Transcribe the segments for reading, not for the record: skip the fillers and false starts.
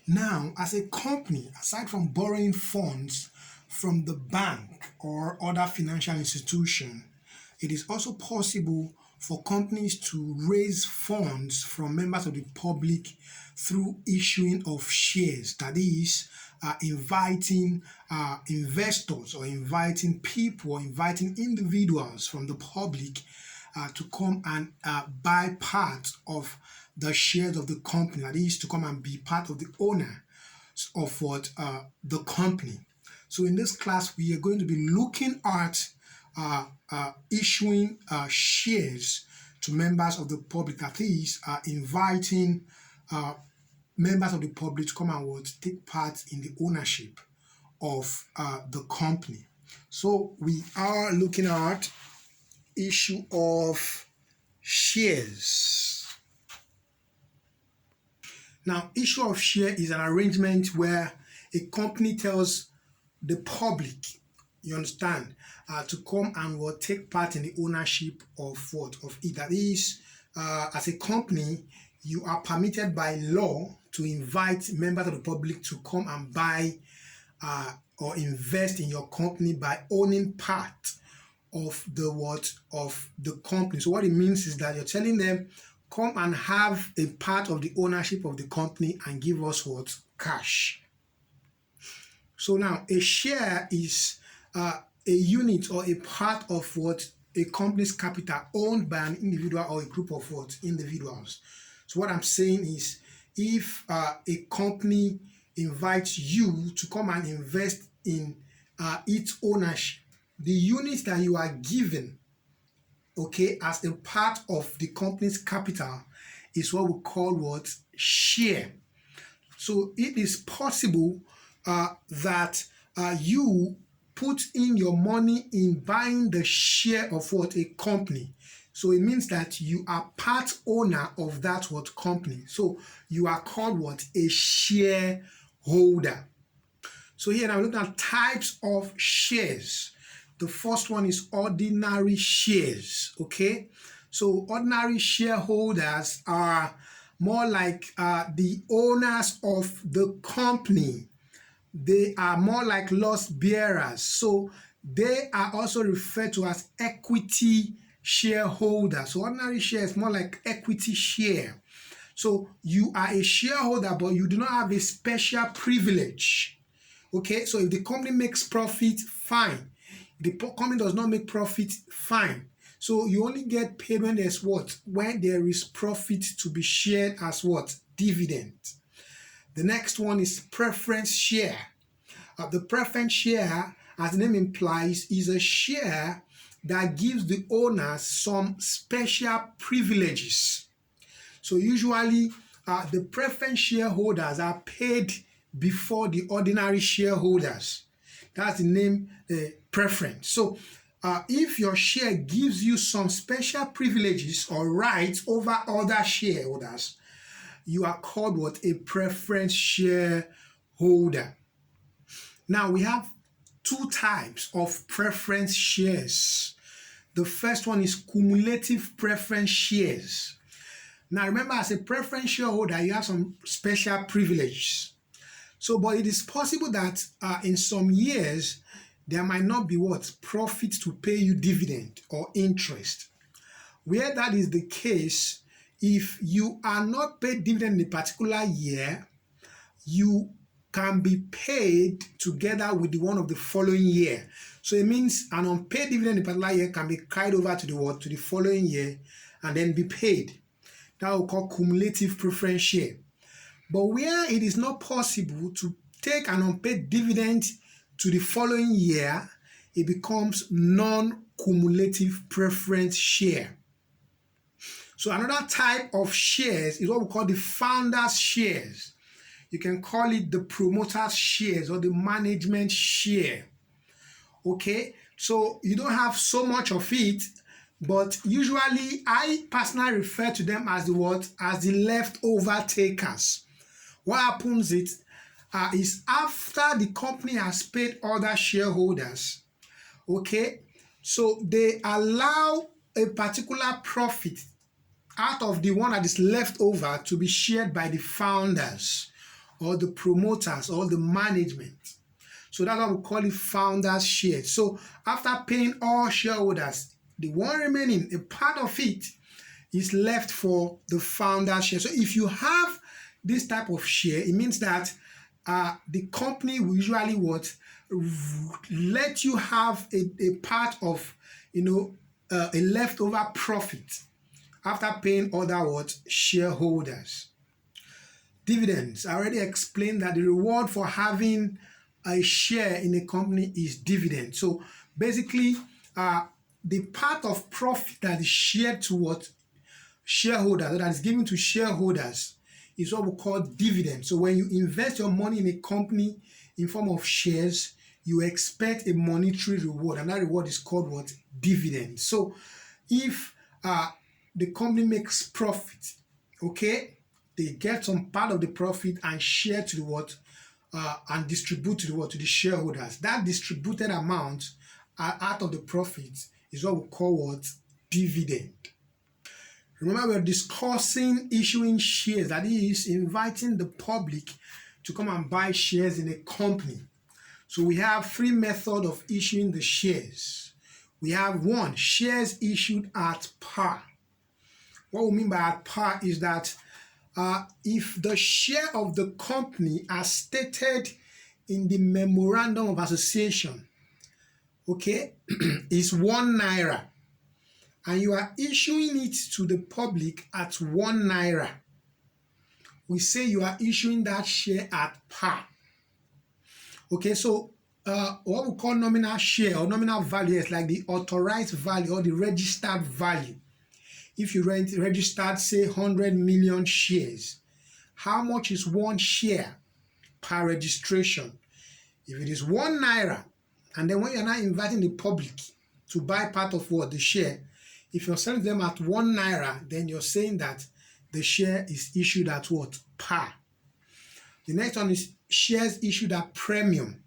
Now, as a company, aside from borrowing funds from the bank or other financial institution, it is also possible for companies to raise funds from members of the public through issuing of shares. That is, inviting investors or inviting people or inviting individuals from the public to come and buy part of the shares of the company. That is, to come and be part of the owner of what the company. So in this class, we are going to be looking at issuing shares to members of the public. That is, inviting members of the public to come and what take part in the ownership of the company. So we are looking at issue of shares. Now, issue of share is an arrangement where a company tells the public, you understand, to come and will take part in the ownership of what? Of it. That is, as a company, you are permitted by law to invite members of the public to come and buy or invest in your company by owning part of the what of the company. So what it means is that you're telling them, come and have a part of the ownership of the company and give us what? Cash. So now a share is a unit or a part of what? A company's capital owned by an individual or a group of what? Individuals. So what I'm saying is, if a company invites you to come and invest in its ownership, the units that you are given, okay, as a part of the company's capital is what we call what? Share. So it is possible that you put in your money in buying the share of what? A company. So it means that you are part owner of that what? Company. So you are called what? A shareholder. So here now we're looking at types of shares. The first one is ordinary shares, okay? So ordinary shareholders are more like the owners of the company. They are more like loss bearers. So they are also referred to as equity shareholders. So ordinary share is more like equity share. So you are a shareholder, but you do not have a special privilege. Okay, so if the company makes profit, fine. If the company does not make profit, fine. So you only get paid when there's what? When there is profit to be shared as what? Dividend. The next one is preference share. The preference share, as the name implies, is a share that gives the owners some special privileges. So usually the preference shareholders are paid before the ordinary shareholders. That's the name preference. So if your share gives you some special privileges or rights over other shareholders, you are called what? A preference shareholder. Now we have two types of preference shares. The first one is cumulative preference shares. Now remember, as a preference shareholder, you have some special privileges. So, but it is possible that in some years, there might not be what? Profit to pay you dividend or interest. Where that is the case, if you are not paid dividend in a particular year, you can be paid together with the one of the following year. So it means an unpaid dividend in a particular year can be carried over to the what? To the following year and then be paid. That we call cumulative preference share. But where it is not possible to take an unpaid dividend to the following year, it becomes non-cumulative preference share. So another type of shares is what we call the founder's shares. You can call it the promoter's shares or the management share. Okay, so you don't have so much of it, but usually I personally refer to them as the what? As the leftover takers. What happens is after the company has paid other shareholders, okay, so they allow a particular profit out of the one that is left over to be shared by the founders or the promoters or the management. So that's why we call it founders' shares. So after paying all shareholders, the one remaining, a part of it is left for the founders' share. So if you have this type of share, it means that the company will usually let you have a part of, a leftover profit after paying other shareholders. Dividends. I already explained that the reward for having a share in a company is dividend. So basically, the part of profit that is shared to shareholders, that is given to shareholders, is what we call dividend. So when you invest your money in a company in form of shares, you expect a monetary reward, and that reward is called dividend. So if the company makes profit, okay, they get some part of the profit and share to the and distribute to the shareholders. That distributed amount out of the profit is what we call dividend. Remember, we're discussing issuing shares, that is, inviting the public to come and buy shares in a company. So we have three methods of issuing the shares. We have one, shares issued at par. What we mean by at par is that if the share of the company as stated in the memorandum of association, okay, is 1 naira, and you are issuing it to the public at 1 naira, we say you are issuing that share at par. Okay, so what we call nominal share or nominal value is like the authorized value or the registered value. If you registered, say, 100 million shares, how much is one share per registration? If it is 1 naira, and then when you're now inviting the public to buy part of the share, if you're selling them at 1 naira, then you're saying that the share is issued at par. The next one is shares issued at premium.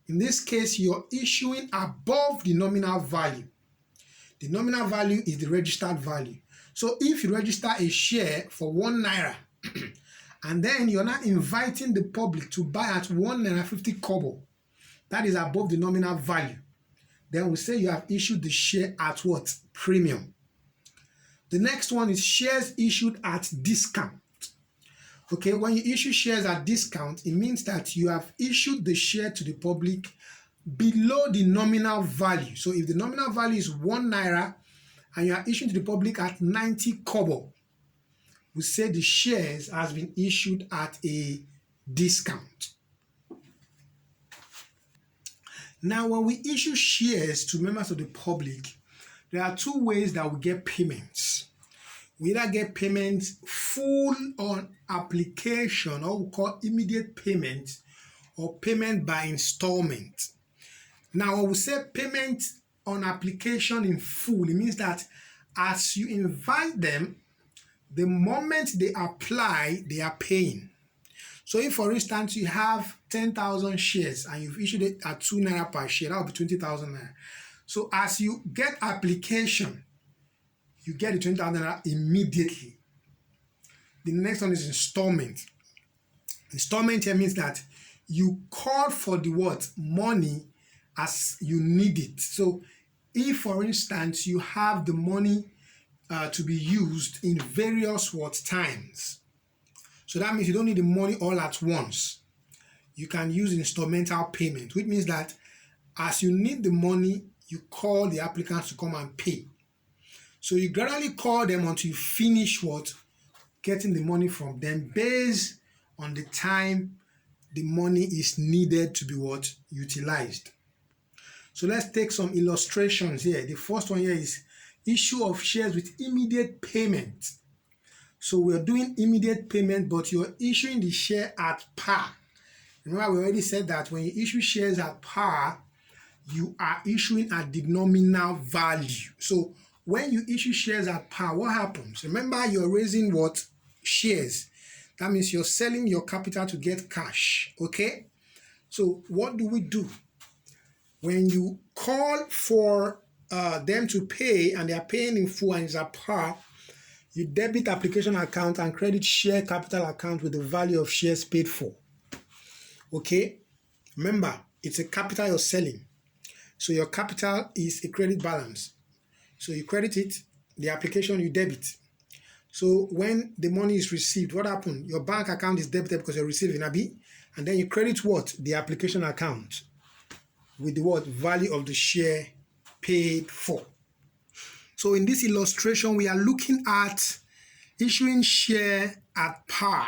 In this case, you're issuing above the nominal value. The nominal value is the registered value. So if you register a share for 1 naira, and then you're not inviting the public to buy at 1 naira 50 kobo, that is above the nominal value, then we say you have issued the share at premium. The next one is shares issued at discount. Okay, when you issue shares at discount, it means that you have issued the share to the public below the nominal value. So if the nominal value is 1 naira and you are issuing to the public at 90 kobo, we say the shares has been issued at a discount. Now, when we issue shares to members of the public, there are two ways that we get payments. We either get payments full on application, or we call immediate payment, or payment by installment. Now, when we say payment on application in full, it means that as you invite them, the moment they apply, they are paying. So if, for instance, you have 10,000 shares and you've issued it at 2 naira per share, that will be 20,000 naira. So as you get application, you get the 20,000 naira immediately. The next one is installment. Installment here means that you call for the money as you need it. So if, for instance, you have the money to be used in various times, so that means you don't need the money all at once. You can use instrumental payment, which means that as you need the money, you call the applicants to come and pay. So you gradually call them until you finish getting the money from them based on the time the money is needed to be utilized. So let's take some illustrations here. The first one here is issue of shares with immediate payment. So we're doing immediate payment, but you're issuing the share at par. Remember, we already said that when you issue shares at par, you are issuing at the nominal value. So when you issue shares at par, what happens? Remember, you're raising shares. That means you're selling your capital to get cash, okay? So what do we do? When you call for them to pay and they are paying in full and it's at par, You debit application account and credit share capital account with the value of shares paid for. Okay? Remember, it's a capital you're selling. So your capital is a credit balance. So you credit it, the application you debit. So when the money is received, what happened? Your bank account is debited because you're receiving Abi, and then you credit what? The application account with the what? Value of the share paid for. So in this illustration, we are looking at issuing share at par.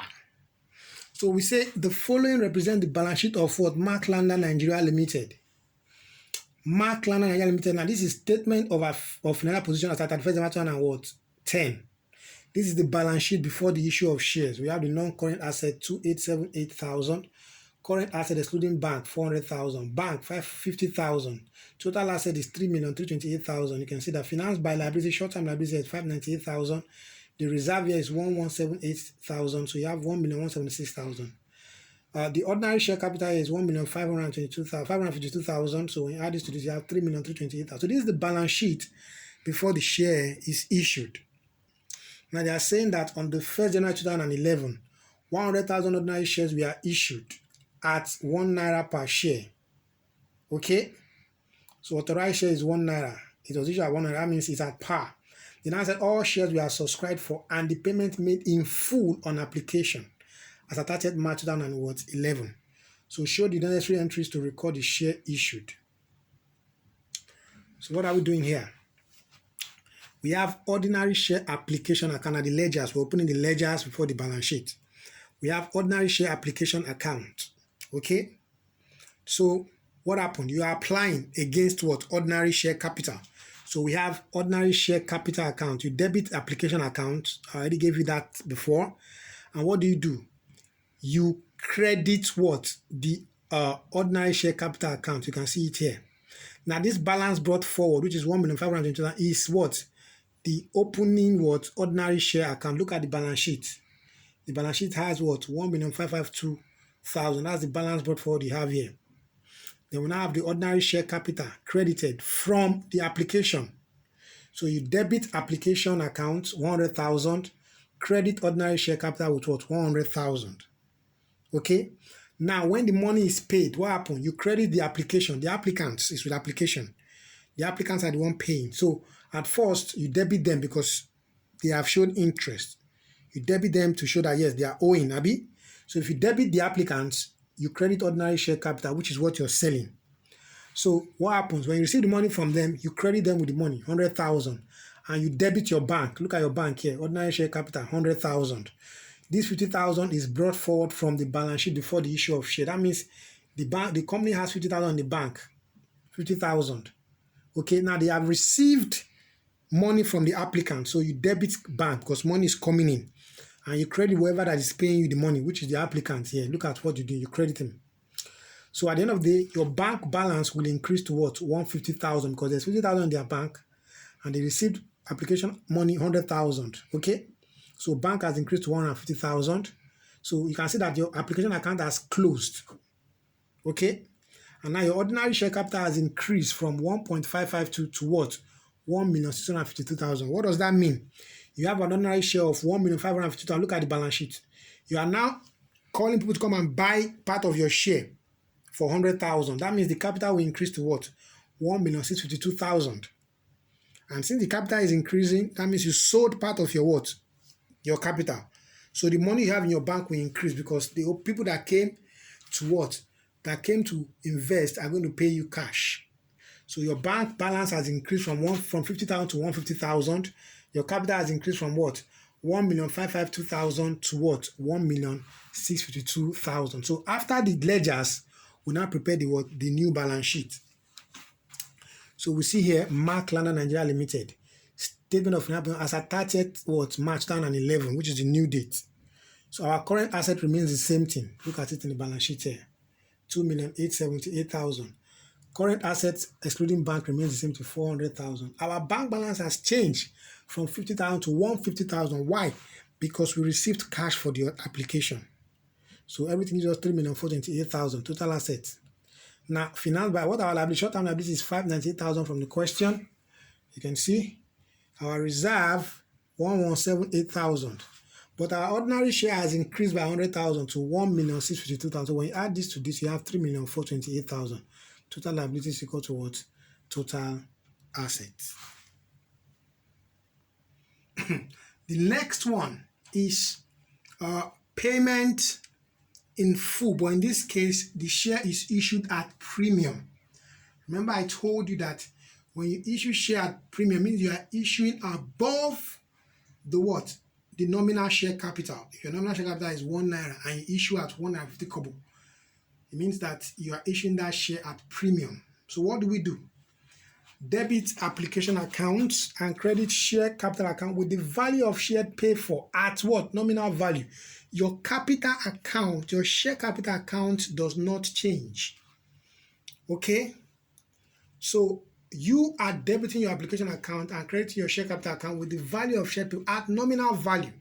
So we say the following represent the balance sheet of what? Mark Lander Nigeria Limited. Mark Lander Nigeria Limited. Now this is statement of financial position as at 31st December 2010. This is the balance sheet before the issue of shares. We have the non-current asset 2,878,000. Current asset excluding bank 400,000. Bank 550,000. Total asset is 3,328,000. You can see that finance by liability, short-term liability is 598,000. The reserve here is 1,178,000. So you have 1,176,000. The ordinary share capital is 1,552,000. So when you add this to this, you have 3,328,000. So this is the balance sheet before the share is issued. Now they are saying that on the 1st January 2011, 100,000 ordinary shares were issued at 1 naira per share. Okay? So authorized share is 1 naira. It was issued at 1 naira. That means it's at par. They now said all shares were subscribed for and the payment made in full on application as at 30th March 2011. So show the necessary entries to record the share issued. So what are we doing here? We have ordinary share application account at the ledgers. We're opening the ledgers before the balance sheet. We have ordinary share application account. Okay? So what happened? You are applying against what? Ordinary share capital. So we have ordinary share capital account. You debit application account. I already gave you that before. And what do? You credit what? The ordinary share capital account. You can see it here. Now this balance brought forward, which is 1,522,000, is what? The opening what? Ordinary share account. Look at the balance sheet. The balance sheet has what? 1,552,000. That's the balance brought forward you have here. Then we now have the ordinary share capital credited from the application. So you debit application account 100,000, credit ordinary share capital with what? 100,000. Okay. Now when the money is paid, what happens? You credit the application. The applicants is with application. The applicants are the one paying. So at first you debit them because they have shown interest. You debit them to show that yes, they are owing, Abi. So if you debit the applicants, you credit ordinary share capital, which is what you're selling. So what happens? When you receive the money from them, you credit them with the money, 100,000, and you debit your bank. Look at your bank here, ordinary share capital, 100,000. This 50,000 is brought forward from the balance sheet before the issue of share. That means the company has 50,000 in the bank, 50,000. Okay, now they have received money from the applicant, so you debit bank because money is coming in, and you credit whoever that is paying you the money, which is the applicant here. Look at what you do, you credit him. So at the end of the day, your bank balance will increase to what? 150,000 because there's 50,000 in their bank, and they received application money 100,000. Okay, so bank has increased to 150,000. So you can see that your application account has closed. Okay, and now your ordinary share capital has increased from 1.552 to what? 1,652,000. What does that mean? You have an ordinary share of 1,552,000. Look at the balance sheet. You are now calling people to come and buy part of your share for 100,000. That means the capital will increase to what? 1,652,000. And since the capital is increasing, that means you sold part of your what? Your capital. So the money you have in your bank will increase because the people that came to what? That came to invest are going to pay you cash. So your bank balance has increased from 50,000 to 150,000. Your capital has increased from what? 1,552,000 to what? 1,652,000. So after the ledgers, we now prepare the new balance sheet. So we see here Mark Lander Nigeria Limited. Statement of financial as at 30th March 2011, which is the new date. So our current asset remains the same thing. Look at it in the balance sheet here. 2,878,000. Current assets excluding bank remains the same to 400,000. Our bank balance has changed from 50,000 to 150,000. Why? Because we received cash for the application. So everything is just 3,428,000 total assets. Now, finance by what our liability, short-term liability is 598,000 from the question. You can see our reserve 1,178,000. But our ordinary share has increased by 100,000 to 1,652,000. So when you add this to this, you have 3,428,000. Total liability is equal to what? Total assets. The next one is payment in full, but in this case, the share is issued at premium. Remember, I told you that when you issue share at premium, means you are issuing above the what? The nominal share capital. If your nominal share capital is 1 naira and you issue at 150 kobo, it means that you are issuing that share at premium. So what do? Debit application accounts and credit share capital account with the value of share paid for at what? Nominal value. Your capital account, your share capital account does not change. Okay? So you are debiting your application account and crediting your share capital account with the value of share paid at nominal value.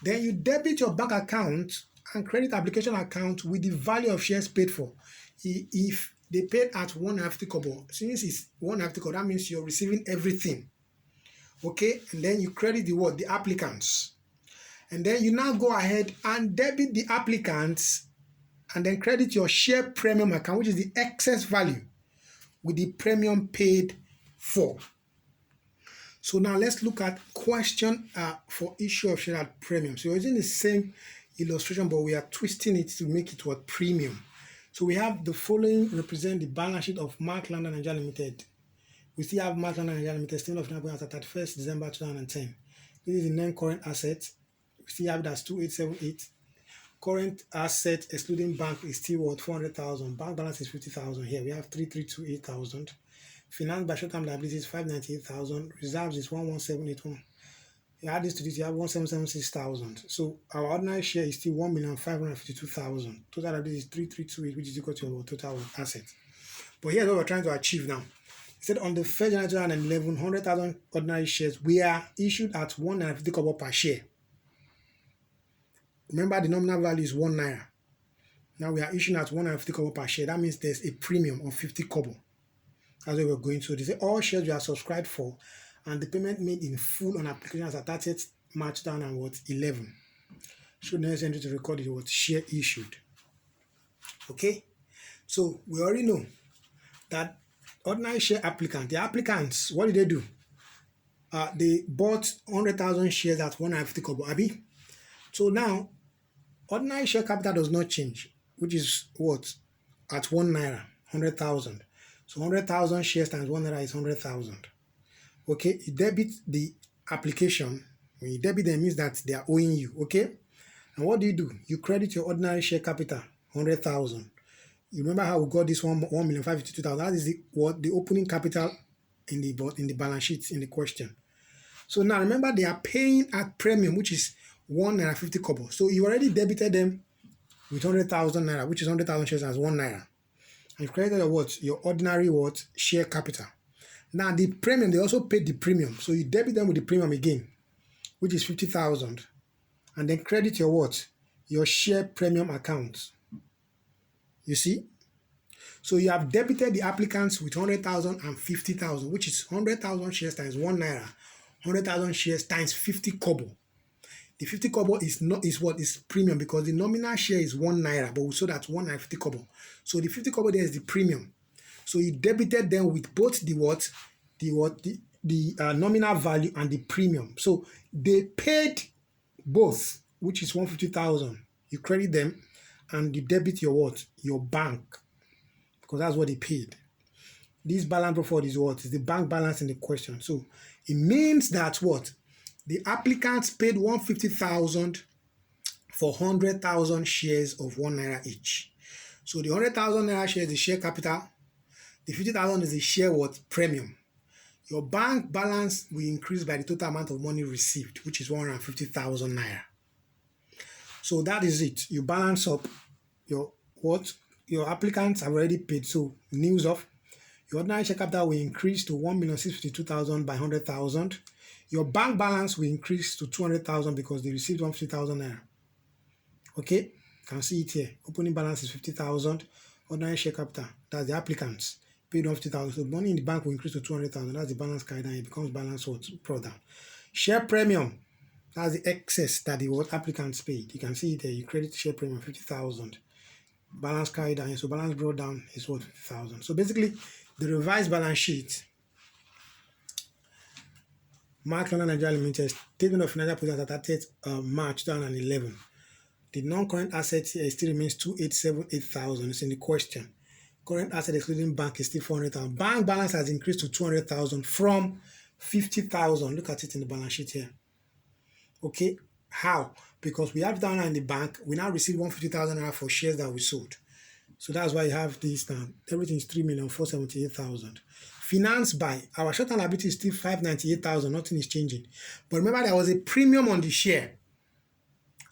Then you debit your bank account and credit application account with the value of shares paid for. If they paid at 150 kobo, since it's 150 kobo, that means you're receiving everything. Okay, and then you credit the what? The applicants. And then you now go ahead and debit the applicants and then credit your share premium account, which is the excess value, with the premium paid for. So now let's look at question for issue of share at premium. So we're using the same illustration, but we are twisting it to make it what? Premium. So we have the following represent the balance sheet of Mark London Nigeria Limited. We still have Mark London Nigeria Limited statement of financial as at 31st December 2010. This is the non-current asset. We still have it as 2878. Current asset excluding bank is still what? 400,000. Bank balance is 50,000. Here we have 3,328,000. Finance by short-term liabilities 598,000. Reserves is 1,1781. You add this to this, you have 1,776,000. So our ordinary share is still 1,552,000. Total liability is 3,328, which is equal to our total assets. But here's what we're trying to achieve now. It said on the 1st January 2011, 100,000 ordinary shares were issued at 150 kobo per share. Remember, the nominal value is 1 naira. Now we are issuing at 150 kobo per share. That means there's a premium of 50 kobo. That's what we're going to. They say all shares we are subscribed for and the payment made in full on application as at 30th March 2011. Should necessary to record the what? Share issued. Okay? So we already know that ordinary share applicant, the applicants, what did they do? They bought 100,000 shares at 150 kobo, Abi. So now, ordinary share capital does not change, which is what? At 1 naira, 100,000. So 100,000 shares times 1 naira is 100,000. Okay, you debit the application. When you debit them, it means that they are owing you. Okay, and what do? You credit your ordinary share capital, 100,000. You remember how we got this 1,552,000? That is the opening capital in the balance sheet in the question. So now remember they are paying at premium, which is 1 naira 50 kobo. So you already debited them with 100,000 naira, which is 100,000 shares as 1 naira. And you credited your ordinary share capital. Now the premium, they also paid the premium. So you debit them with the premium again, which is 50,000. And then credit your share premium account. You see? So you have debited the applicants with 100,000 and 50,000, which is 100,000 shares times 1 naira, 100,000 shares times 50 kobo. The 50 kobo is premium because the nominal share is 1 naira, but we saw that 150 kobo. So the 50 kobo there is the premium. So you debited them with both the nominal value and the premium. So they paid both, which is 150,000. You credit them and you debit your bank, because that's what they paid. This balance brought forward is is the bank balance in the question. So it means that the applicants paid 150,000 for 100,000 shares of 1 naira each. So the 100,000 naira share is the share capital. The 50,000 is the share premium. Your bank balance will increase by the total amount of money received, which is 150,000 naira. So that is it. You balance up your applicants have already paid. So news of your ordinary share capital will increase to 1,652,000 by 100,000. Your bank balance will increase to 200,000 because they received 150,000 naira. Okay, you can see it here. Opening balance is 50,000. Ordinary share capital, that's the applicants, paid 150,000. So money in the bank will increase to 200,000. That's the balance carried down. It becomes balance brought down. Share premium, that's the excess that the applicants paid. You can see it there. You credit share premium 50,000. Balance carried down. So balance brought down is what? 50,000. So basically, the revised balance sheet, Mark London Nigeria Limited, statement of financial position at 30th March 2011. The non-current asset here still remains 2,878,000. It's in the question. Current asset excluding bank is still 400,000. Bank balance has increased to 200,000 from 50,000. Look at it in the balance sheet here. Okay, how? Because we have down in the bank, we now receive 150,000 naira for shares that we sold. So that's why you have this now. Everything is 3,478,000. Financed by our short-term liability is still 598,000. Nothing is changing. But remember, there was a premium on the share.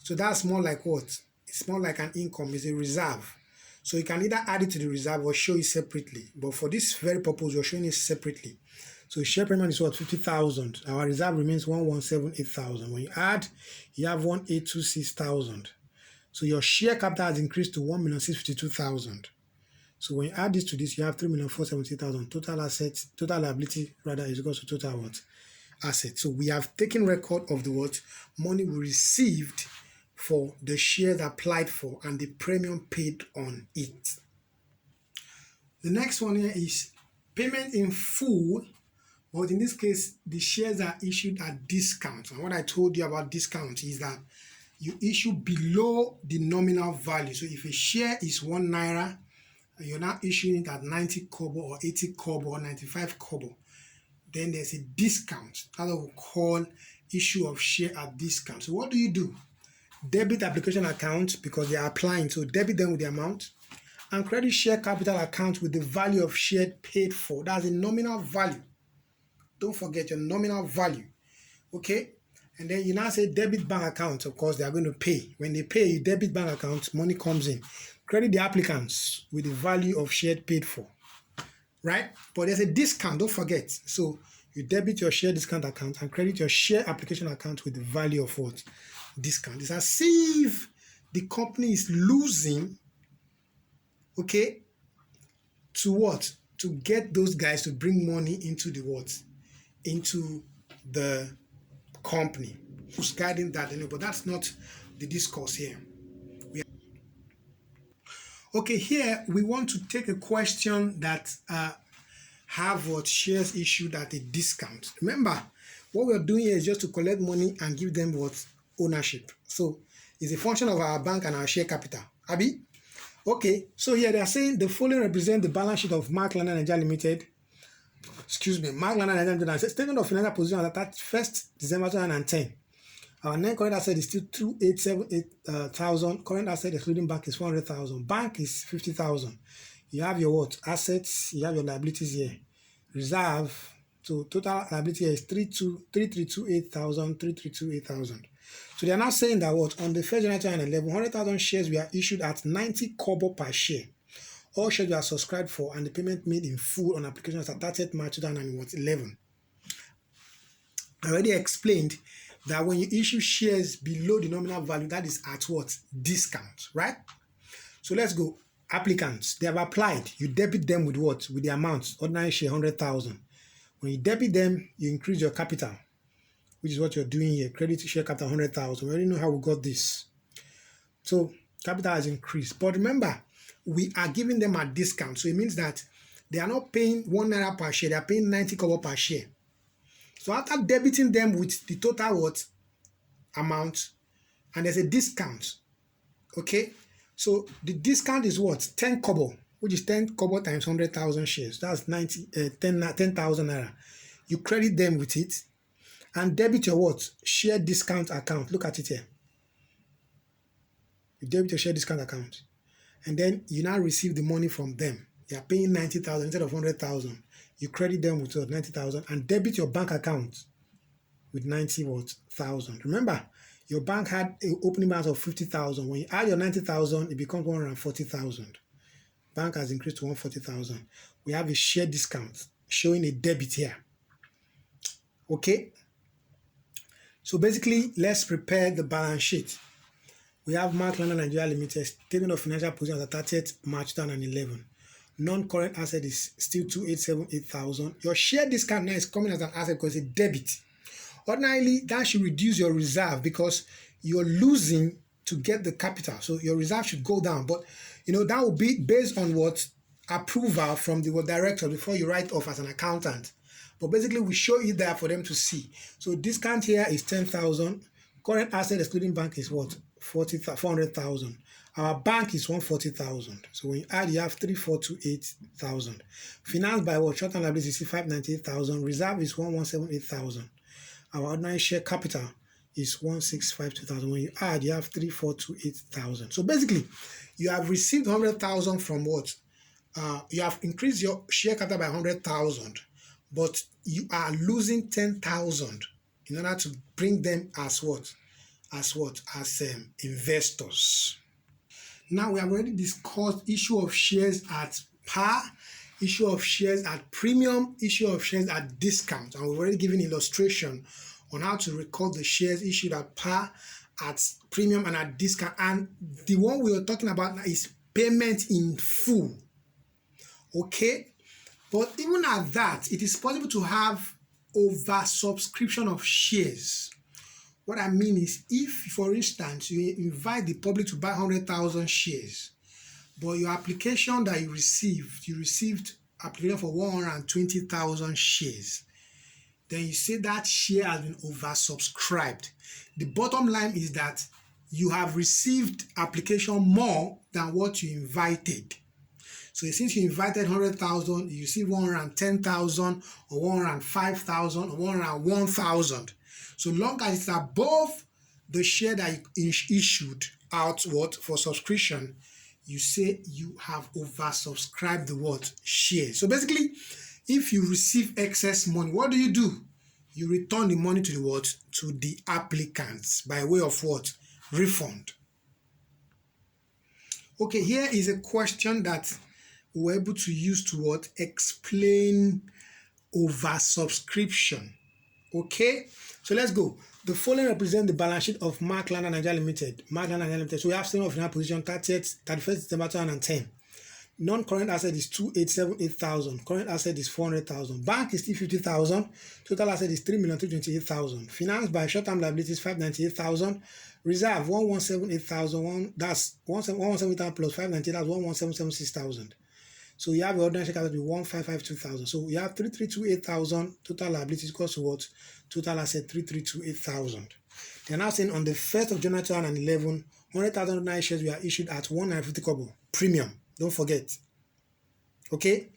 So that's more like what? It's more like an income. It's a reserve. So you can either add it to the reserve or show it separately. But for this very purpose, we're showing it separately. So share premium is what? 50,000. Our reserve remains 1,178,000. When you add, you have 1,826,000. So your share capital has increased to 1,652,000. So when you add this to this, you have 3,470,000. Total assets, total liability rather is equal to total what? Assets. So we have taken record of the what? Money we received for the shares applied for and the premium paid on it. The next one here is payment in full, but in this case, the shares are issued at discount. And what I told you about discount is that you issue below the nominal value. So if a share is 1 naira, you're now issuing it at 90 kobo or 80 kobo or 95 kobo, then there's a discount. That's what we call issue of share at discount. So what do? Debit application account, because they are applying, so debit them with the amount, and credit share capital account with the value of share paid for. That's a nominal value. Don't forget your nominal value. Okay? And then you now say debit bank account. Of course, they are going to pay. When they pay you, debit bank account, money comes in. Credit the applicants with the value of share paid for. Right? But there's a discount, don't forget. So you debit your share discount account and credit your share application account with the value of what? Discount. It's as if the company is losing, okay, to what? To get those guys to bring money into the what? Into the company. Who's guiding that? But that's not the discourse here. Okay, here we want to take a question that have what? Shares issued at a discount. Remember, what we're doing here is just to collect money and give them what? Ownership. So it's a function of our bank and our share capital. Abi? Okay, so here they are saying the following represent the balance sheet of Mark London Nigeria Limited. Mark London Nigeria Limited. Statement of financial position at 31st December 2010. Our net current asset is still 2,878,000. Current asset excluding bank is 400,000. Bank is 50,000. You have your what? Assets. You have your liabilities here. Reserve. So total liability here is 3,328,000. 3,328,000. So they are now saying that what? On the 1st January 2011, 100,000 shares were issued at 90 kobo per share. All shares were subscribed for and the payment made in full on applications at 30th March 2011. I already explained that when you issue shares below the nominal value, that is at what? Discount, right? So let's go. Applicants, they have applied. You debit them with what? With the amount. Ordinary share, 100,000. When you debit them, you increase your capital, which is what you're doing here. Credit share capital, 100,000. We already know how we got this. So capital has increased. But remember, we are giving them a discount. So it means that they are not paying 1 naira per share. They are paying 90 kobo per share. So after debiting them with the total what? Amount, and there's a discount. Okay? So the discount is what? 10 kobo, which is 10 kobo times 100,000 shares. That's 10,000 naira. You credit them with it and debit your what? Share discount account. Look at it here. You debit your share discount account. And then you now receive the money from them. They are paying 90,000 instead of 100,000. You credit them with 90,000 and debit your bank account with 90,000. Remember, your bank had an opening balance of 50,000. When you add your 90,000, it becomes 140,000. Bank has increased to 140,000. We have a share discount showing a debit here. Okay? So basically, let's prepare the balance sheet. We have Mark London Nigeria Limited, statement of financial position at 30th March 2011. Non-current asset is still 2,878,000. Your share discount now is coming as an asset because it's a debit. ordinarily that should reduce your reserve because you're losing to get the capital. So your reserve should go down. But that will be based on what approval from the director before you write off as an accountant. But basically, we show it there for them to see. So discount here is 10,000. Current asset excluding bank is what? 400,000. Our bank is 140,000. So when you add, you have 3,428,000. Financed by what? Short-term liability is 598,000. Reserve is 1,178,000. Our ordinary share capital is 1,652,000. When you add, you have 3,428,000. So basically, you have received 100,000 from what? You have increased your share capital by 100,000, but you are losing 10,000 in order to bring them as what? As investors. Now we have already discussed issue of shares at par, issue of shares at premium, issue of shares at discount, and we've already given illustration on how to record the shares issued at par, at premium, and at discount. And the one we are talking about now is payment in full. Okay, but even at that, it is possible to have oversubscription of shares. What I mean is, if, for instance, you invite the public to buy 100,000 shares, but your application that you received application for 120,000 shares, then you say that share has been oversubscribed. The bottom line is that you have received application more than what you invited. So since you invited 100,000, you receive 110,000 or 105,000 or 101,000. So long as it's above the share that you issued out for subscription, you say you have oversubscribed the share. So basically, if you receive excess money, what do? You return the money to to the applicants by way of refund. Okay, here is a question that we're able to use to explain oversubscription. Okay, so let's go. The following represent the balance sheet of Mark Land Nigeria Limited. So we have statement of financial position 31st December 2010. Non-current asset is 2,878,000. Current asset is 400,000. Bank is still 50,000. Total asset is 3,328,000. Financed by short-term liabilities 598,000. Reserve 1,178,000. That's 1,178,000 plus 598. That's 1,176,000. So you have your ordinary share capital to be 1,552,000. So you have 3,328,000. Total liabilities equals to what? Total asset 3,328,000. They are now saying on the 1st of January 2011, 100,000 ordinary shares were issued at 150 kobo premium. Don't forget. Okay?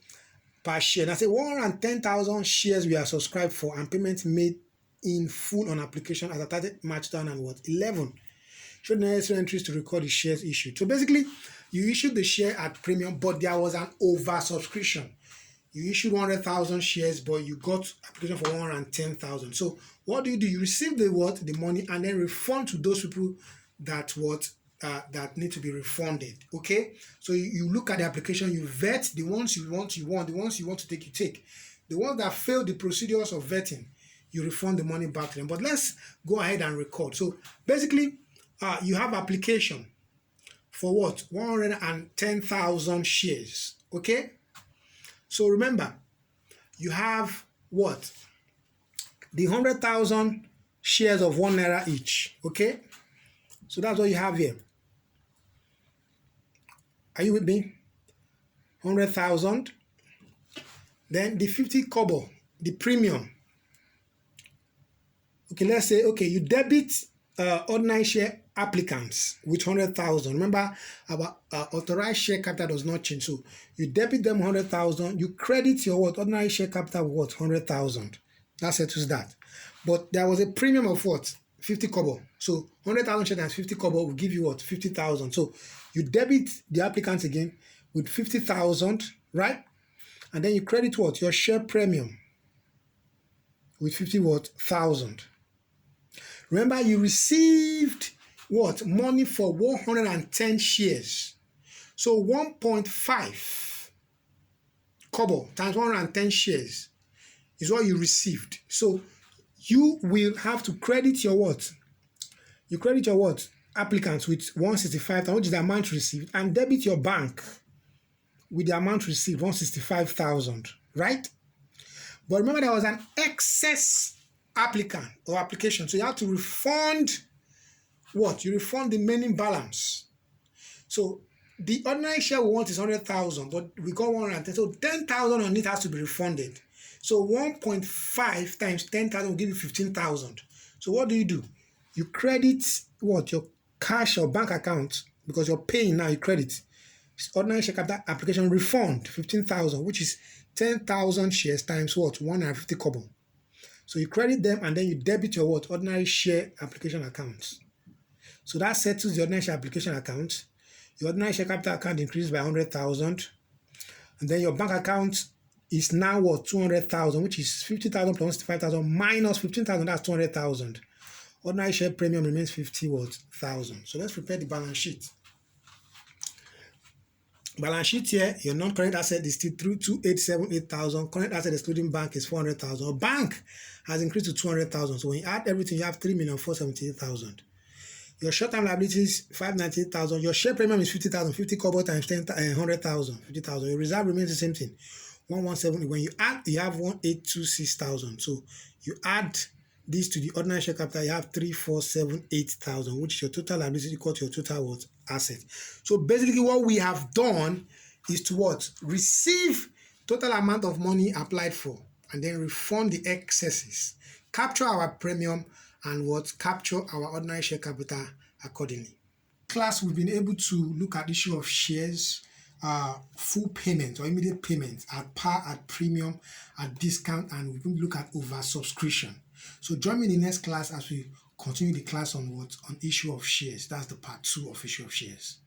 Per share. Now say 110,000 shares were subscribed for and payment made in full on application as at 30 March 2011. Showed necessary entries to record the shares issued. So basically, you issued the share at premium, but there was an oversubscription. You issued 100,000 shares, but you got application for 110,000. So what do? You receive the money, and then refund to those people that that need to be refunded. Okay, so you look at the application, you vet the ones you want, the ones you want to take, you take. The ones that fail the procedures of vetting, you refund the money back to them. But let's go ahead and record. So basically, you have application for 110,000 shares. Okay, so remember, you have the 100,000 shares of ₦1 each. Okay, so that's what you have here. Are you with me? 100,000. Then the 50 kobo, the premium. Okay, let's say, you debit ordinary share applicants with 100,000. Remember, our authorized share capital does not change. So you debit them 100,000. You credit your ordinary share capital with 100,000. That settles that. But there was a premium of 50 kobo. So 100,000 shares times 50 kobo will give you 50,000. So you debit the applicants again with 50,000, right? And then you credit your share premium with 50,000. Remember, you received money for 110 shares. So 1.5 kobo times 110 shares is what you received. So you will have to credit your You credit your applicants with 165,000, which is the amount received, and debit your bank with the amount received, 165,000, right? But remember, there was an excess applicant or application. So you have to refund what? You refund the remaining balance. So the ordinary share we want is 100,000, but we got 110. So 10,000 on it has to be refunded. So 1.5 times 10,000 will give you 15,000. So what do? You credit what? Your cash or bank account, because you're paying now, you credit. Ordinary share capital application refund 15,000, which is 10,000 shares times what? 150 kobo. So you credit them and then you debit your what? Ordinary share application account. So that settles the ordinary share application account. Your ordinary share capital account increased by 100,000. And then your bank account is now what? 200,000, which is 50,000 plus 5,000 minus 15,000, that's 200,000. Ordinary share premium remains 50,000. So let's prepare the balance sheet. Balance sheet here, your non-current asset is still 2878,000. Current asset excluding bank is 400,000. Your bank has increased to 200,000. So when you add everything, you have 3,478,000. Your short-term liabilities 598,000. Your share premium is 50,000. 50 kobo times 100,000. 50,000. Your reserve remains the same thing. 117. When you add, you have 1,826,000. So you add this to the ordinary share capital, you have 3,478,000, which is your total liability equal to your total what? Asset. So basically what we have done is to what? Receive total amount of money applied for and then refund the excesses, capture our premium and what? Capture our ordinary share capital accordingly. Class, we've been able to look at the issue of shares, full payment or immediate payment at par, at premium, at discount, and we will look at oversubscription. So join me in the next class as we continue the class on what? On issue of shares. That's the part 2 of issue of shares.